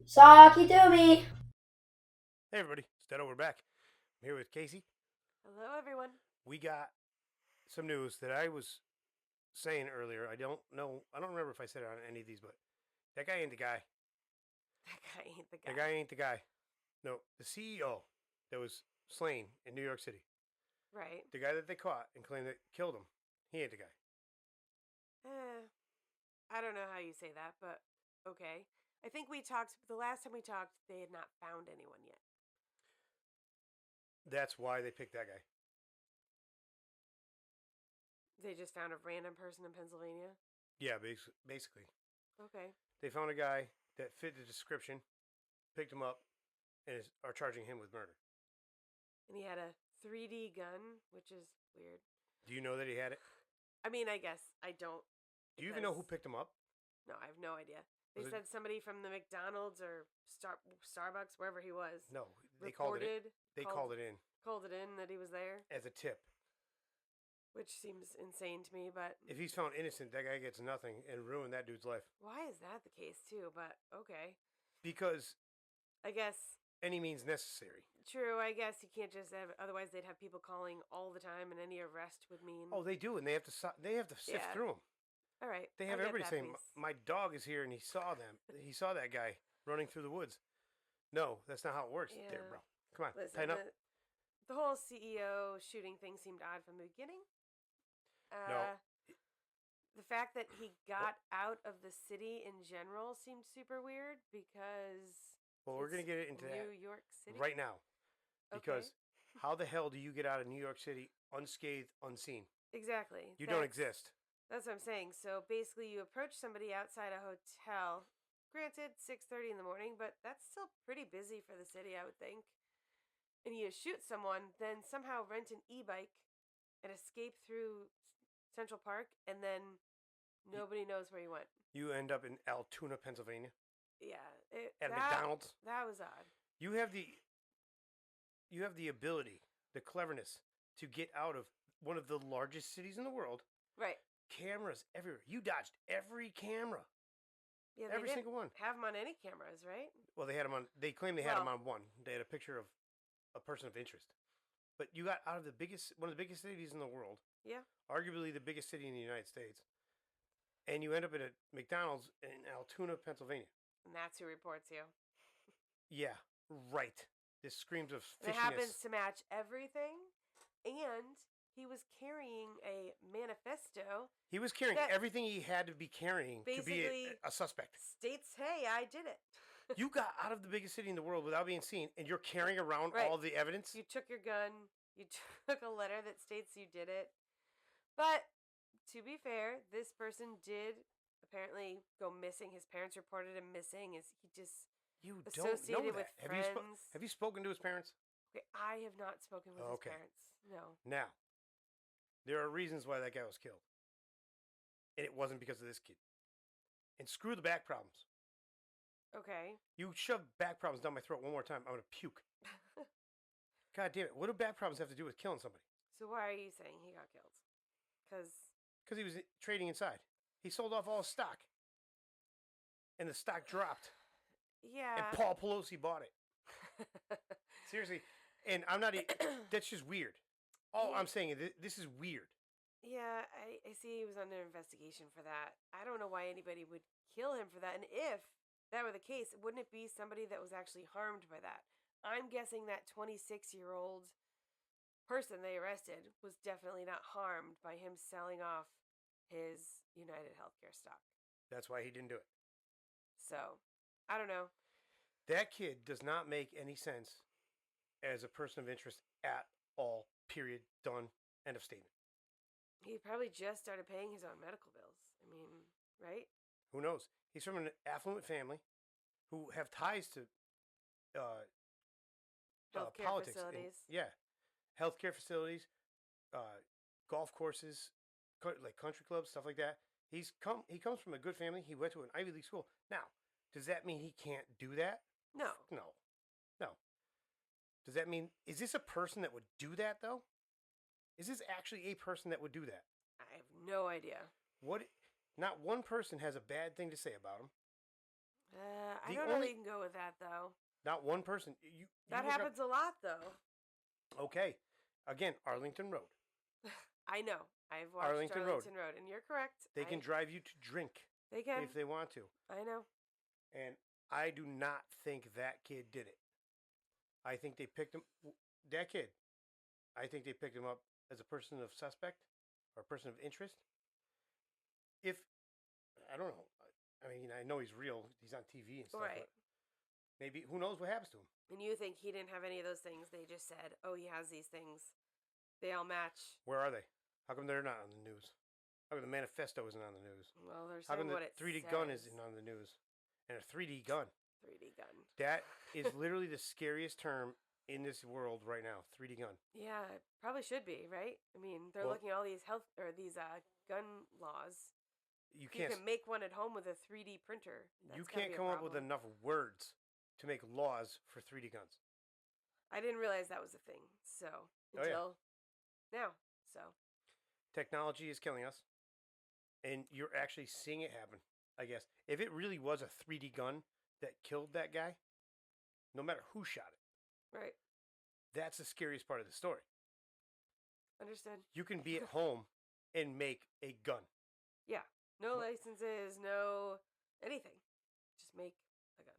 Sockeytome. Hey everybody, Stedo, we're back. I'm here with Casey. Hello, everyone. We got some news that I was saying earlier. I don't remember if I said it on any of these, but that guy ain't the guy. That guy ain't the guy. That guy ain't the guy. No, the CEO that was slain in New York City. Right. The guy that they caught and claimed that killed him. He ain't the guy. I don't know how you say that, but okay. I think the last time we talked, they had not found anyone yet. That's why they picked that guy. They just found a random person in Pennsylvania? Yeah, basically. Okay. They found a guy that fit the description, picked him up, and are charging him with murder. And he had a 3D gun, which is weird. Do you know that he had it? I mean, I guess I don't. Do you even know who picked him up? No, I have no idea. They said somebody from the McDonald's or Starbucks, wherever he was. No, they called it in. They called it in. Called it in that he was there? As a tip. Which seems insane to me, but... If he's found innocent, that guy gets nothing and ruin that dude's life. Why is that the case, too? But, okay. Because... I guess... Any means necessary. True, I guess you can't just have... Otherwise, they'd have people calling all the time, and any arrest would mean... Oh, they do, and they have to sift through them. All right. They have everybody saying, my dog is here, and he saw them. He saw that guy running through the woods. No, that's not how it works there, bro. Come on, listen, tighten up. The whole CEO shooting thing seemed odd from the beginning. No. The fact that he got out of the city in general seemed super weird because... Well, we're going to get into New York City? right now. Because okay. How the hell do you get out of New York City unscathed, unseen? Exactly. You don't exist. That's what I'm saying. So basically you approach somebody outside a hotel. Granted, 6:30 in the morning, but that's still pretty busy for the city, I would think. And you shoot someone, then somehow rent an e-bike and escape through Central Park, and then nobody knows where you went. You end up in Altoona, Pennsylvania. Yeah. At McDonald's. That was odd. You have the ability, the cleverness to get out of one of the largest cities in the world. Right. Cameras everywhere. You dodged every camera. Yeah, every single one. Have them on any cameras, right? Well, they had them on. They claim they had them on one. They had a picture of a person of interest. But you got out of one of the biggest cities in the world. Yeah. Arguably the biggest city in the United States. And you end up at a McDonald's in Altoona, Pennsylvania. And that's who reports you. Yeah, right. This screams of fishiness. It happens to match everything. And he was carrying a manifesto. He was carrying everything he had to be carrying to be a suspect. States, hey, I did it. You got out of the biggest city in the world without being seen, and you're carrying around all the evidence? You took your gun. You took a letter that states you did it. But, to be fair, this person did apparently go missing. His parents reported him missing. He just associated with friends. Have you spoken to his parents? Okay, I have not spoken with his parents. No. Now, there are reasons why that guy was killed. And it wasn't because of this kid. And screw the back problems. Okay. You shove back problems down my throat one more time, I'm going to puke. God damn it. What do back problems have to do with killing somebody? So why are you saying he got killed? Because he was trading inside. He sold off all his stock. And the stock dropped. Yeah. And Paul Pelosi bought it. Seriously. And I'm not... that's just weird. All I'm saying is this is weird. Yeah, I see he was under investigation for that. I don't know why anybody would kill him for that. And if that were the case, wouldn't it be somebody that was actually harmed by that? I'm guessing that 26-year-old person they arrested was definitely not harmed by him selling off his United Healthcare stock. That's why he didn't do it. So, I don't know. That kid does not make any sense as a person of interest at all. Period. Done. End of statement. He probably just started paying his own medical bills. I mean, right? Who knows? He's from an affluent family who have ties to healthcare politics. Facilities. Healthcare facilities, golf courses, like country clubs, stuff like that. He comes from a good family. He went to an Ivy League school. Now, does that mean he can't do that? No. Does that mean, is this a person that would do that, though? Is this actually a person that would do that? I have no idea. Not one person has a bad thing to say about him. I The don't know how only you can go with that though. not one person. You That look up- happens a lot though. Okay, again, Arlington Road. I know. I've watched Arlington Arlington Road. Road, and you're correct. They can drive you to drink They can. if they want to, I know. and I do not think that kid did it. I think they picked him. That kid. I think they picked him up as a person of suspect or a person of interest. If I don't know. I mean, I know he's real. He's on TV and stuff. Right. But maybe who knows what happens to him? And you think he didn't have any of those things? They just said, "Oh, he has these things. They all match." Where are they? How come they're not on the news? How come the manifesto isn't on the news? Well, they're How saying come what the it 3D says. gun isn't on the news? And a 3D gun. 3D gun. That is literally the scariest term in this world right now. 3D gun. Yeah, it probably should be, right? I mean, they're Well- looking at all these these gun laws. You You can't. can make one at home with a 3D printer. You That's gotta can't be a come up with problem. enough words to make laws for 3D guns. I didn't realize that was a thing. So Oh, yeah. until now. So Technology is killing us, and you're actually seeing it happen. I guess if it really was a 3D gun that killed that guy, no matter who shot it, right, that's the scariest part of the story. understood. You can be at home and make a gun. Yeah, no What- licenses, no anything. Just make a gun.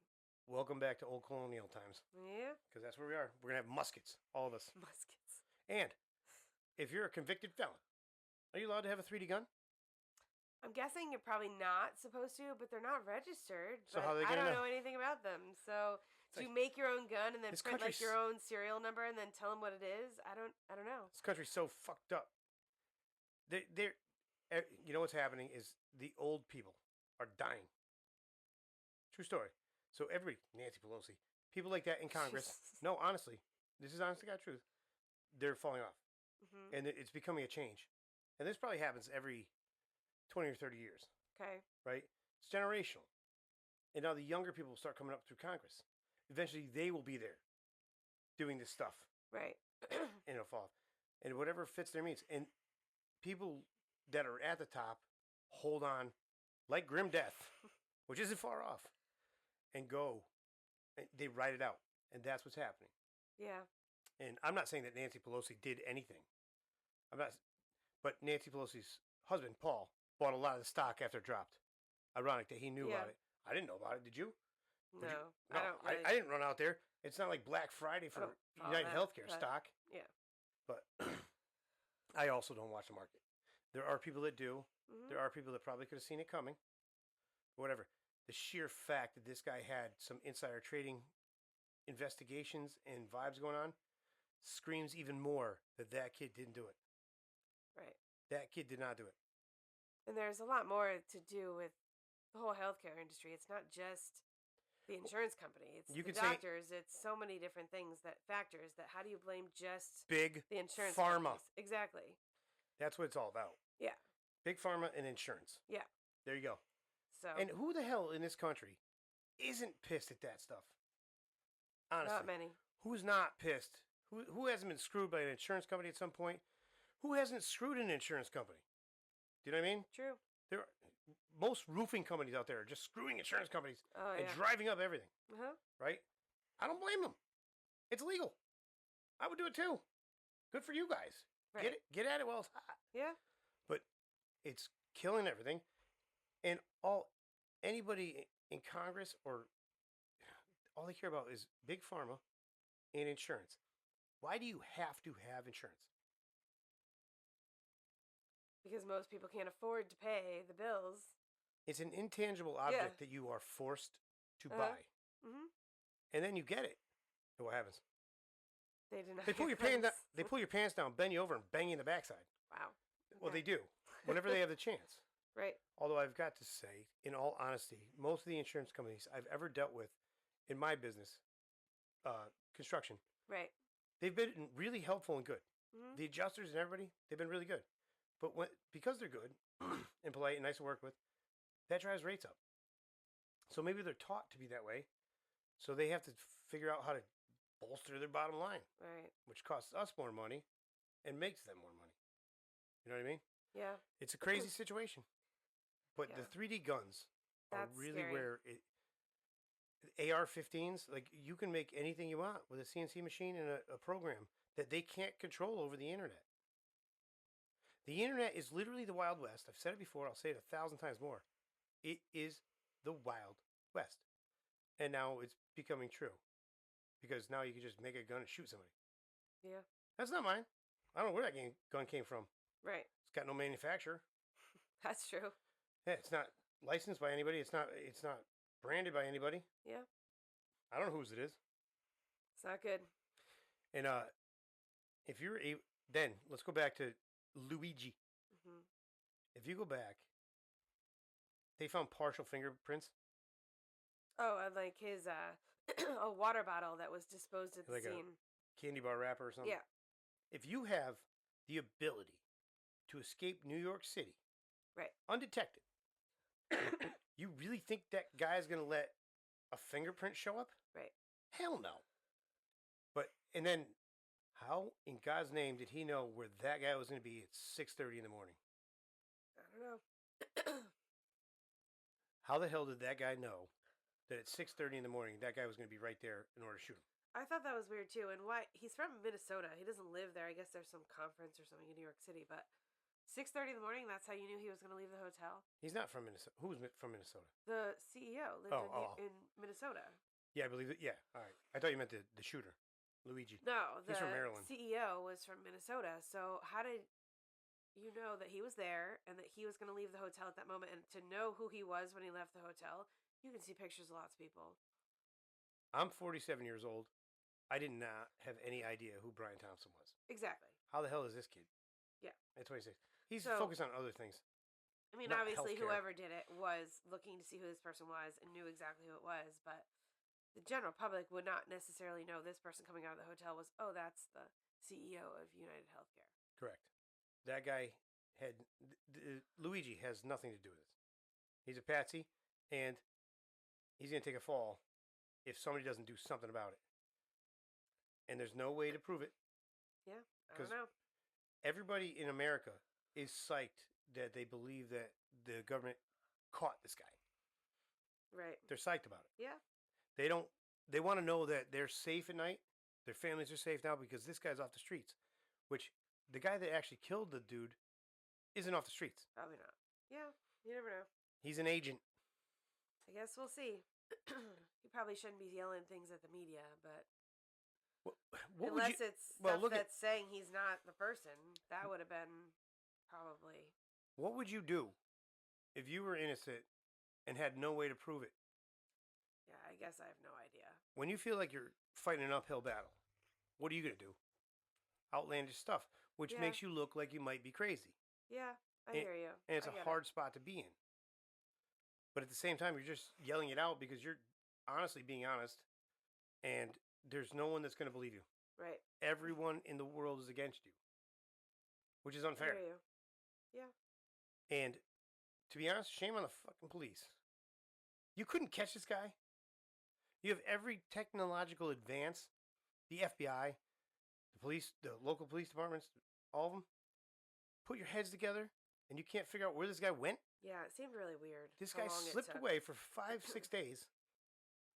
Welcome back to old colonial times, Yeah, because that's where we are. We're gonna have muskets, all of us. muskets. And if you're a convicted felon, are you allowed to have a 3D gun? I'm guessing you're probably not supposed to, but they're not registered. So but how are they I gonna don't know? know anything about them. So It's do you like- make your own gun and then This print like country's- your own serial number and then tell them what it is? I don't know. This country's so fucked up. You know what's happening is the old people are dying. True story. So everybody, Nancy Pelosi, people like that in Congress. No, honestly, this is honestly God truth. They're falling off, Hmm. and it's becoming a change. And this probably happens every 20 or 30 years, Okay. right? It's generational. And now the younger people will start coming up through Congress. Eventually, they will be there doing this stuff. Right. And it'll fall. And whatever fits their means. And people that are at the top hold on like grim death, which isn't far off, and go. And they ride it out. And that's what's happening. Yeah. And I'm not saying that Nancy Pelosi did anything. But Nancy Pelosi's husband, Paul, bought a lot of the stock after it dropped. Ironic that he knew Yeah. about it. I didn't know about it. Did you? No, Would you- I don't. Really, I didn't run out there. It's not like Black Friday for don't follow United that, Healthcare but- stock. Yeah. But I also don't watch the market. There are people that do. Mhm. There are people that probably could have seen it coming. Whatever. The sheer fact that this guy had some insider trading investigations and vibes going on screams even more that that kid didn't do it. Right. That kid did not do it. And there's a lot more to do with the whole healthcare industry. It's not just the insurance company. It's You the could say- doctors. It's so many different things factors that how do you blame just Big the insurance pharma. companies? Exactly. That's what it's all about. Yeah. Big pharma and insurance. Yeah. There you go. So And who the hell in this country isn't pissed at that stuff? Honestly. not many. Who's not pissed? Who hasn't been screwed by an insurance company at some point? Who hasn't screwed an insurance company? Do you know what I mean? True. There, most roofing companies out there are just screwing insurance companies Oh and yeah. driving up everything, Uh-huh. right? I don't blame them. It's legal. I would do it too. Good for you guys. Right. Get at it while it's hot. Yeah. But it's killing everything, and anybody in Congress or all they care about is big pharma and insurance. Why do you have to have insurance? Because most people can't afford to pay the bills. It's an intangible object that you are forced to buy, Mm-hmm. and then you get it. And what happens? They deny They pull your pants down. They pull your pants down, bend you over, and bang you in the backside. Wow. Well, Okay. they do whenever they have the chance. Right. Although I've got to say, in all honesty, most of the insurance companies I've ever dealt with in my business, construction, Right. they've been really helpful and good. Mm-hmm. The adjusters and everybody, they've been really good. But because they're good and polite and nice to work with, that drives rates up. So maybe they're taught to be that way. So they have to figure out how to bolster their bottom line, Right. which costs us more money and makes them more money. You know what I mean? Yeah. It's a crazy situation. But the Yeah. 3D guns are That's really scary. where AR-15s, like you can make anything you want with a CNC machine and a program that they can't control over the internet. The internet is literally the Wild West. I've said it before. I'll say it 1,000 times more. It is the Wild West. And now it's becoming true. Because now you can just make a gun and shoot somebody. Yeah. That's not mine. I don't know where that gun came from. Right. It's got no manufacturer. That's true. Yeah, it's not licensed by anybody. It's not branded by anybody. Yeah. I don't know whose it is. It's not good. And if you're then let's go back to Luigi. Mm-hmm. If you go back, they found partial fingerprints. Oh, and like his a water bottle that was disposed at the Like scene. A candy bar wrapper or something. Yeah. If you have the ability to escape New York City, right, undetected, you really think that guy's gonna let a fingerprint show up? Right. Hell no. And then, how in God's name did he know where that guy was going to be at 6:30 in the morning? I don't know. How the hell did that guy know that at 6:30 in the morning that guy was going to be right there in order to shoot him? I thought that was weird too. And why? He's from Minnesota. He doesn't live there. I guess there's some conference or something in New York City. But 6:30 in the morning, that's how you knew he was going to leave the hotel? He's not from Minnesota. Who's from Minnesota? The CEO lived in Minnesota. Yeah, I believe it. Yeah. All right. I thought you meant the shooter. Luigi. No, he's from Maryland. CEO was from Minnesota. So how did you know that he was there and that he was going to leave the hotel at that moment? And to know who he was when he left the hotel, you can see pictures of lots of people. I'm 47 years old. I did not have any idea who Brian Thompson was. Exactly. How the hell is this kid? Yeah. At 26. He's focused on other things. I mean, obviously, whoever did it was looking to see who this person was and knew exactly who it was, but the general public would not necessarily know this person coming out of the hotel was, oh, that's the CEO of United Healthcare. Correct. That guy had Luigi has nothing to do with it. He's a patsy, and he's going to take a fall if somebody doesn't do something about it. And there's no way to prove it. Yeah, I don't know. Everybody in America is psyched that they believe that the government caught this guy. Right. They're psyched about it. Yeah. They want to know that they're safe at night. Their families are safe now because this guy's off the streets. Which the guy that actually killed the dude isn't off the streets. Probably not. Yeah, you never know. He's an agent. I guess we'll see. You probably shouldn't be yelling things at the media, but unless it's stuff that's saying he's not the person, that would have been probably. What would you do if you were innocent and had no way to prove it? Yeah, I guess I have no idea. When you feel like you're fighting an uphill battle, what are you going to do? Outlandish stuff, which makes you look like you might be crazy. Yeah, I hear you. And it's a hard spot to be in. But at the same time, you're just yelling it out because you're honestly being honest, and there's no one that's going to believe you. Right. Everyone in the world is against you, which is unfair. I hear you. Yeah. And to be honest, shame on the fucking police. You couldn't catch this guy. You have every technological advance, the FBI, the police, the local police departments, all of them. Put your heads together, and you can't figure out where this guy went. Yeah, it seemed really weird. This guy slipped away for 5-6 days.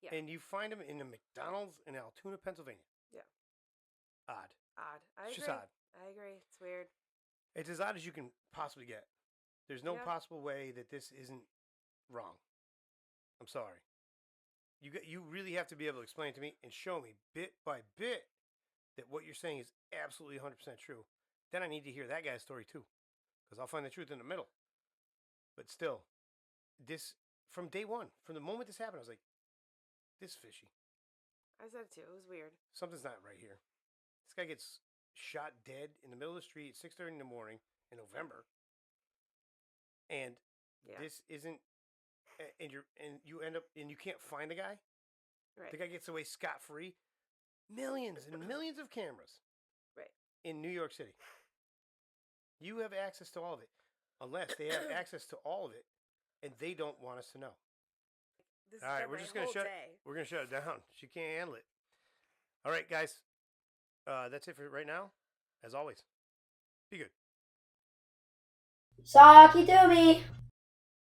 Yeah. And you find him in a McDonald's in Altoona, Pennsylvania. Yeah. Odd. It's just odd. I agree. It's weird. It's as odd as you can possibly get. There's no possible way that this isn't wrong. I'm sorry. You really have to be able to explain to me and show me bit by bit that what you're saying is absolutely 100% true. Then I need to hear that guy's story too, because I'll find the truth in the middle. But still, this, from day one, from the moment this happened, I was like, this is fishy. I said it too. It was weird. Something's not right here. This guy gets shot dead in the middle of the street at 6:30 in the morning in November. And this isn't, and you end up, and you can't find the guy. Right. The guy gets away scot-free. Millions and millions of cameras. Right. In New York City. You have access to all of it. Unless they have access to all of it, and they don't want us to know. All right, we're just gonna shut it down. She can't handle it. All right, guys. That's it for right now. As always, be good. Sockeytome.